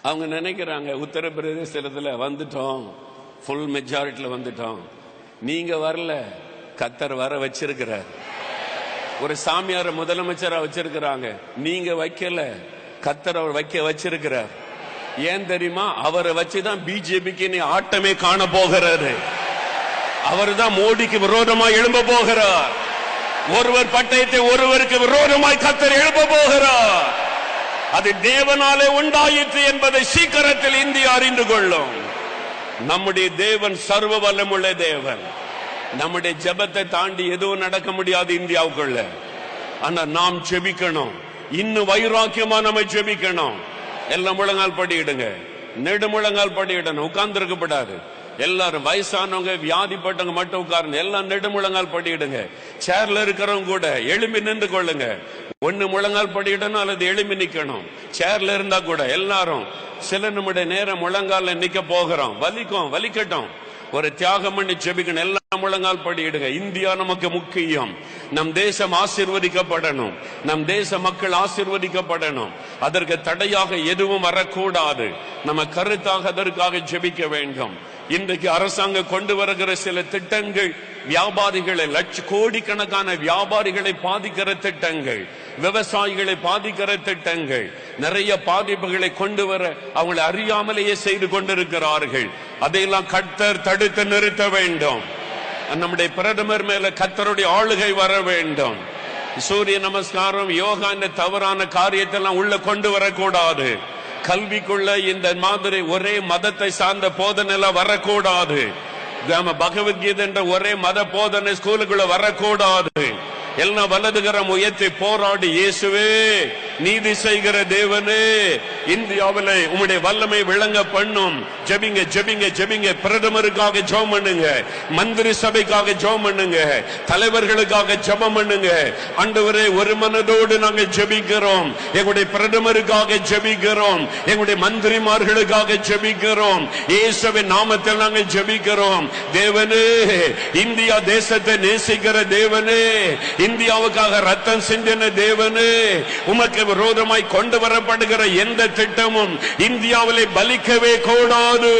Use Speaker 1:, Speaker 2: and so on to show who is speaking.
Speaker 1: அவங்க நினைக்கிறாங்க உத்தரப்பிரதேசத்துல வந்துட்டோம், ஃபுல் மெஜாரிட்டியில வந்துட்டோம். நீங்க வரல, கத்தர் வர வச்சிருக்கிறார். ஒரு சாமியார முதலமைச்சரா வச்சிருக்கிறாங்க, நீங்க வைக்கல, கத்தர் அவர் வைக்க வச்சிருக்கிறார். ஏன் தெரியுமா? அவரை வச்சுதான் பிஜேபிக்கு நீ ஆட்டமே காண போகிறாரு. அவர் தான் மோடிக்கு விரோதமா எழும்ப போகிறார். ஒருவர் பட்டயத்தை ஒருவருக்கு விரோதமாய் கத்தர் எழும்ப போகிறார். அது தேவனாலே உண்டாயிற்று என்பதை சீக்கிரத்தில் இந்தியா அறிந்து கொள்ளும். நம்முடைய தேவன் சர்வ வல்லமுள்ள தேவன். நம்முடைய ஜெபத்தை தாண்டி எதுவும் நடக்க முடியாது இந்தியாவுக்குள்ள. ஆனா நாம் ஜெபிக்கணும், இன்னும் வைராக்கியமா நம்ம ஜெபிக்கணும். எல்லாம் முழங்கால் படியிடுங்க, நெடுமுழங்கால் படியிடணும், உட்கார்ந்து இருக்கப்படாது. எல்லாரும் வயசானவங்க வியாதிப்பட்டவங்க மட்டும் உட்கார்ந்து எல்லாம் நெடுமுழங்கால் படியிடுங்க. சேர்ல இருக்கிறவங்க கூட எழும்பி நின்று கொள்ளுங்க. ஒன்னு முழங்கால் படியிடணும் அல்லது எழும்பி நிக்கணும். சேர்ல இருந்தா கூட எல்லாரும் சில நிமிட நேரம் முழங்கால நிக்க போகிறோம். வலிக்கும், வலிக்கட்டும். ஒரு தியாகம் பண்ணி ஜெபிக்கணும். எல்லாம் முழங்கால் படியிடுங்க. இந்தியா நமக்கு முக்கியம். நம் தேசம் ஆசீர்வதிக்கப்படணும், நம் தேச மக்கள் ஆசீர்வதிக்கப்படணும். அதற்கு தடையாக எதுவும் வரக்கூடாது. நம்ம கருத்தாக அதற்காக ஜெபிக்க வேண்டும். இன்றைக்கு அரசாங்கம் கொண்டு வருகிற சில திட்டங்கள் வியாபாரிகளை, கோடிக்கணக்கான வியாபாரிகளை பாதிக்கிற திட்டங்கள், விவசாயிகளை பாதிக்கிற திட்டங்கள், நிறைய பாதிப்புகளை கொண்டு வர அவங்களை அறியாமலேயே செய்து கொண்டிருக்கிறார்கள். அதையெல்லாம் கர்த்தர் தடுத்து நிறுத்த வேண்டும். நம்முடைய பிரதமர் மேல கர்த்தருடைய ஆளுகை வர வேண்டும். சூரிய நமஸ்காரம், யோகா என்ற தவறான காரியத்தெல்லாம் உள்ள கொண்டு வரக்கூடாது. கல்விக்குள்ள இந்த மாதிரி ஒரே மதத்தை சார்ந்த போதனை எல்லாம் வரக்கூடாது. பகவத்கீதை என்ற ஒரே மத போதனை ஸ்கூலுக்குள்ள வரக்கூடாது. எல்லாம் வலதுகரம் உயர்த்தி போராடி, இயேசுவே நீதி செய்கிற தேவனே, இந்தியாவில் உம்முடைய வல்லமை விளங்க பண்ணும். ஜெபிங்க, ஜெபிங்க, ஜெபிங்க. பிரதமருக்காக ஜெபம் பண்ணுங்க, மந்திரி சபைக்காக ஜெபம் பண்ணுங்க, தலைவர்களுக்காக ஜெபம் பண்ணுங்க. ஆண்டவரே, ஒரு மனதோடு நாங்கள் ஜெபிக்கிறோம். எங்களுடைய பிரதமருக்காக ஜெபிக்கிறோம், எங்களுடைய மந்திரிமார்களுக்காக ஜெபிக்கிறோம். இயேசுவின் நாமத்தில் நாங்கள் ஜெபிக்கிறோம். தேவனே, இந்தியா தேசத்தை நேசிக்கிற தேவனே, இந்தியாவுக்காக ரத்தம் சிந்தின தேவனே, உமக்கு விரோதமாய் கொண்டு வரப்படுகிற எந்த திட்டமும் இந்தியாவிலே பலிக்கவே கூடாது.